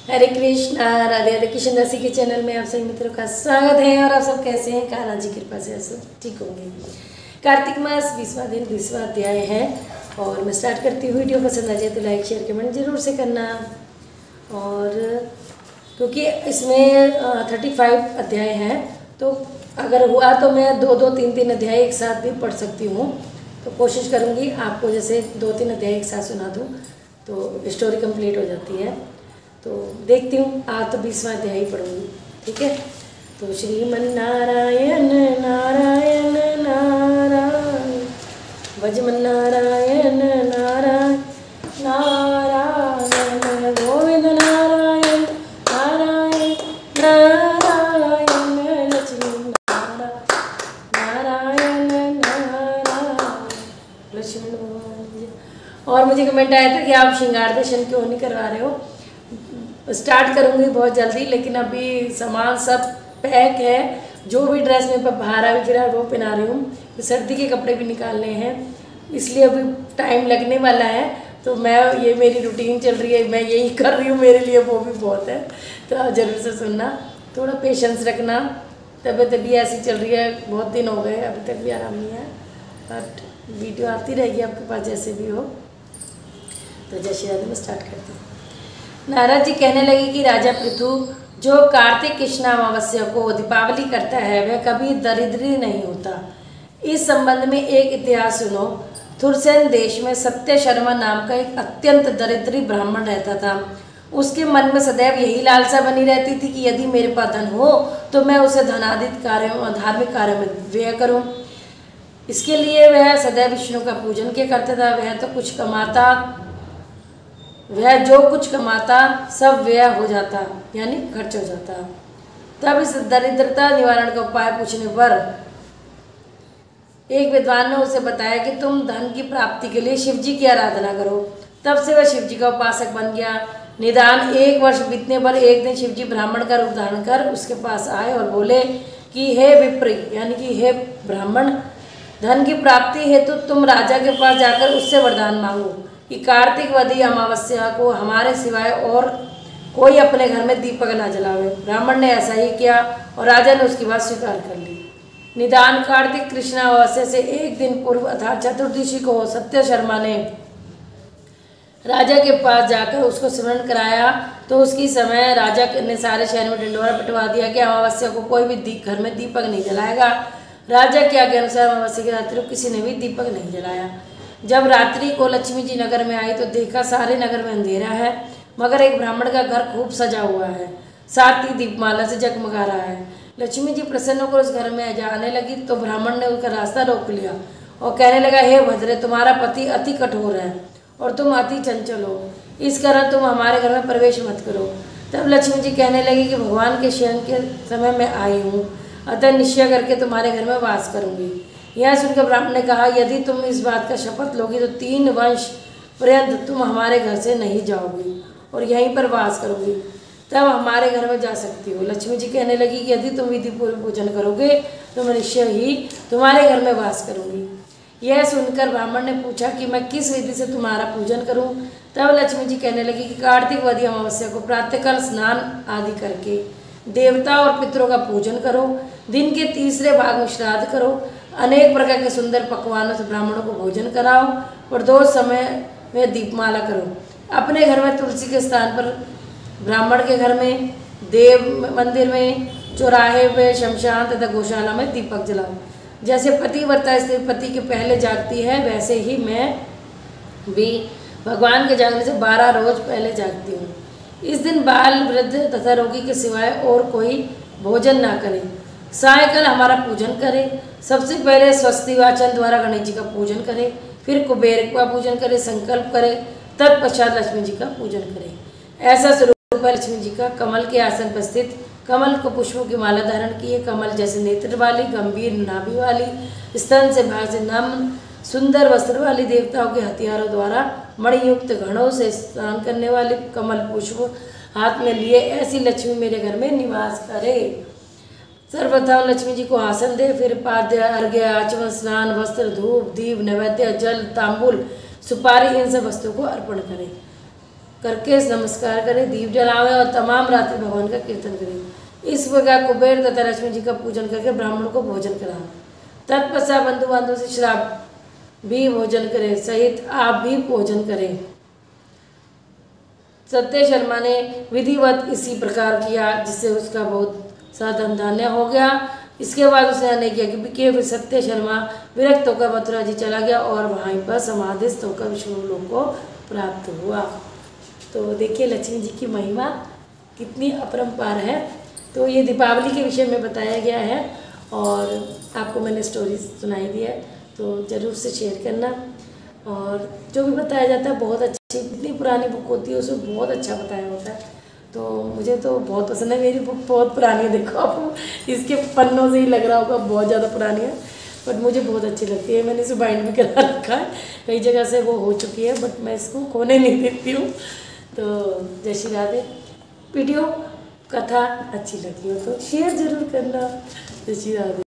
हरे कृष्णा। राधे राधे। किशन दासी के चैनल में आप सभी मित्रों का स्वागत है। और आप सब कैसे हैं? कान्हा जी की कृपा से आप सब ठीक होंगे। कार्तिक मास 20वां दिन 20वां अध्याय है और मैं स्टार्ट करती हूँ। वीडियो पसंद आ जाए तो लाइक शेयर कमेंट जरूर से करना। और क्योंकि इसमें 35 अध्याय हैं तो अगर हुआ तो मैं 2-2, 3-3 अध्याय एक साथ भी पढ़ सकती हूँ। तो कोशिश करूँगी आपको जैसे 2-3 अध्याय एक साथ सुना दूँ तो स्टोरी कंप्लीट हो जाती है। तो देखती हूँ आज तो 20वां अध्याय ही पढ़ूंगी। ठीक है। तो श्रीमन नारायण नारायण नारायण भजमन नारायण नारायण नारायण गोविंद नारायण नारायण नारायण लक्ष्मी नारायण नारायण लक्ष्मण भगवान। और मुझे कमेंट आया था कि आप श्रृंगार दर्शन क्यों नहीं करवा रहे हो। स्टार्ट करूँगी बहुत जल्दी, लेकिन अभी सामान सब पैक है। जो भी ड्रेस में बाहर अभी फिलहाल वो पहना रही हूँ। सर्दी के कपड़े भी निकालने हैं, इसलिए अभी टाइम लगने वाला है। तो मैं ये मेरी रूटीन चल रही है, मैं यही कर रही हूँ, मेरे लिए वो भी बहुत है। तो आप ज़रूर से सुनना, थोड़ा पेशेंस रखना। तबीयत भी ऐसी चल रही है, बहुत दिन हो गए, अभी तक भी आराम नहीं है। बट वीडियो आती रहेगी आपके पास जैसे भी हो। तो जय श्री राधे। मैं स्टार्ट करती हूँ। नारद जी कहने लगे कि राजा पृथु, जो कार्तिक कृष्ण अमावस्या को दीपावली करता है वह कभी दरिद्री नहीं होता। इस संबंध में एक इतिहास सुनो। थुरसेन देश में सत्य शर्मा नाम का एक अत्यंत दरिद्री ब्राह्मण रहता था। उसके मन में सदैव यही लालसा बनी रहती थी कि यदि मेरे पास धन हो तो मैं उसे धनादित कार्यों और धार्मिक कार्यों में व्यय करूं। इसके लिए वह सदैव विष्णु का पूजन किया करता था। वह जो कुछ कमाता सब व्यय हो जाता, यानी खर्च हो जाता। तब इस दरिद्रता निवारण का उपाय पूछने पर एक विद्वान ने उसे बताया कि तुम धन की प्राप्ति के लिए शिव जी की आराधना करो। तब से वह शिव जी का उपासक बन गया। निदान 1 वर्ष बीतने पर एक दिन शिव जी ब्राह्मण का रूप धारण कर उसके पास आए और बोले कि हे विप्र, यानी कि हे ब्राह्मण, धन की प्राप्ति हेतु तुम राजा के पास जाकर उससे वरदान मांगो कि कार्तिक वदी अमावस्या को हमारे सिवाय और कोई अपने घर में दीपक न जलावे। ब्राह्मण ने ऐसा ही किया और राजा ने उसकी बात स्वीकार कर ली। निदान कार्तिक कृष्ण अमावस्या से एक दिन पूर्व अर्थात चतुर्दशी को सत्य शर्मा ने राजा के पास जाकर उसको स्मरण कराया तो उसकी समय राजा ने सारे शहर में ढिंढोरा पिटवा दिया कि अमावस्या को कोई भी घर में दीपक नहीं जलाएगा। राजा के आज्ञा अनुसार अमावस्या की रात्रि को किसी ने भी दीपक नहीं जलाया। जब रात्रि को लक्ष्मी जी नगर में आई तो देखा सारे नगर में अंधेरा है, मगर एक ब्राह्मण का घर खूब सजा हुआ है, साथ ही दीपमाला से जगमगा रहा है। लक्ष्मी जी प्रसन्न होकर उस घर में जाने लगी तो ब्राह्मण ने उसका रास्ता रोक लिया और कहने लगा, हे भद्रे, तुम्हारा पति अति कठोर है और तुम अति चंचल हो, इस कारण तुम हमारे घर में प्रवेश मत करो। तब लक्ष्मी जी कहने लगी कि भगवान के शयन के समय में आई हूँ, अतः निश्चय करके तुम्हारे घर में वास करूँगी। यह सुनकर ब्राह्मण ने कहा, यदि तुम इस बात का शपथ लोगी तो 3 वर्ष पर्यंत तुम हमारे घर से नहीं जाओगी और यहीं पर वास करोगी, तब हमारे घर में जा सकती हो। लक्ष्मी जी कहने लगी कि यदि तुम विधि पूर्वक पूजन करोगे तो मैं निश्चय ही तुम्हारे घर में वास करूँगी। यह सुनकर ब्राह्मण ने पूछा कि मैं किस विधि से तुम्हारा पूजन करूँ। तब लक्ष्मी जी कहने लगी कि कार्तिक वदी अमावस्या को प्रातःकाल स्नान आदि करके देवता और पितरों का पूजन करो। दिन के तीसरे भाग में श्राद्ध करो। अनेक प्रकार के सुंदर पकवानों से ब्राह्मणों को भोजन कराओ और 2 समय में दीपमाला करो। अपने घर में तुलसी के स्थान पर, ब्राह्मण के घर में, देव मंदिर में, चौराहे पे, शमशान तथा गौशाला में दीपक जलाओ। जैसे पतिव्रता स्त्री पति के पहले जागती है वैसे ही मैं भी भगवान के जागने से 12 रोज पहले जागती हूँ। इस दिन बाल, वृद्ध तथा रोगी के सिवाय और कोई भोजन ना करे। सायंकाल हमारा पूजन करें। सबसे पहले स्वस्ति वाचन द्वारा गणेश जी का पूजन करें, फिर कुबेर का पूजन करें, संकल्प करें, तत्पश्चात लक्ष्मी जी का पूजन करें। ऐसा स्वरूप है लक्ष्मी जी का। कमल के आसन पर स्थित, कमल को पुष्पों की माला धारण किए, कमल जैसे नेत्र वाली, गंभीर नाभि वाली, स्तन से भाग से नम्न सुंदर वस्त्र वाली, देवताओं के हथियारों द्वारा मणियुक्त घड़ों से स्नान करने वाली, कमल पुष्प हाथ में लिए ऐसी लक्ष्मी मेरे घर में निवास करे। सर्वप्रथम लक्ष्मी जी को आसन दे, फिर पाद्य, अर्घ्य, आचमन, स्नान, वस्त्र, धूप, दीप, नैवेद्य, जल, तांबुल, सुपारी, इन सब वस्तुओं को अर्पण करें। करके नमस्कार करें, दीप जलावें और तमाम रात्रि भगवान का कीर्तन करें। इस प्रकार कुबेर तथा लक्ष्मी जी का पूजन करके ब्राह्मण को भोजन कराएं। तत्पश्चात बंधु बांधव से श्राप भी भोजन करें सहित आप भी भोजन करें। सत्य शर्मा ने विधिवत इसी प्रकार किया, जिससे उसका बहुत सा धन धान्य हो गया। इसके बाद उसने अन्य किया कि फिर सत्य शर्मा विरक्त होकर मथुरा जी चला गया और वहीं पर समाधिस्थ होकर विष्णु को प्राप्त हुआ। तो देखिए लक्ष्मी जी की महिमा कितनी अपरंपार है। तो ये दीपावली के विषय में बताया गया है और आपको मैंने स्टोरी सुनाई दी है, तो ज़रूर से शेयर करना। और जो भी बताया जाता है बहुत अच्छी, जितनी पुरानी बुक होती है उसमें बहुत अच्छा बताया होता है, तो मुझे तो बहुत पसंद है। मेरी बुक बहुत पुरानी है, देखो आपको इसके पन्नों से ही लग रहा होगा बहुत ज़्यादा पुरानी है, बट मुझे बहुत अच्छी लगती है। मैंने इसे बाइंड भी करा रखा है, कई जगह से वो हो चुकी है, बट मैं इसको खोने नहीं देती हूँ। तो जय श्री राधे। वीडियो कथा अच्छी लगी हो तो शेयर ज़रूर करना। जय श्री राधे।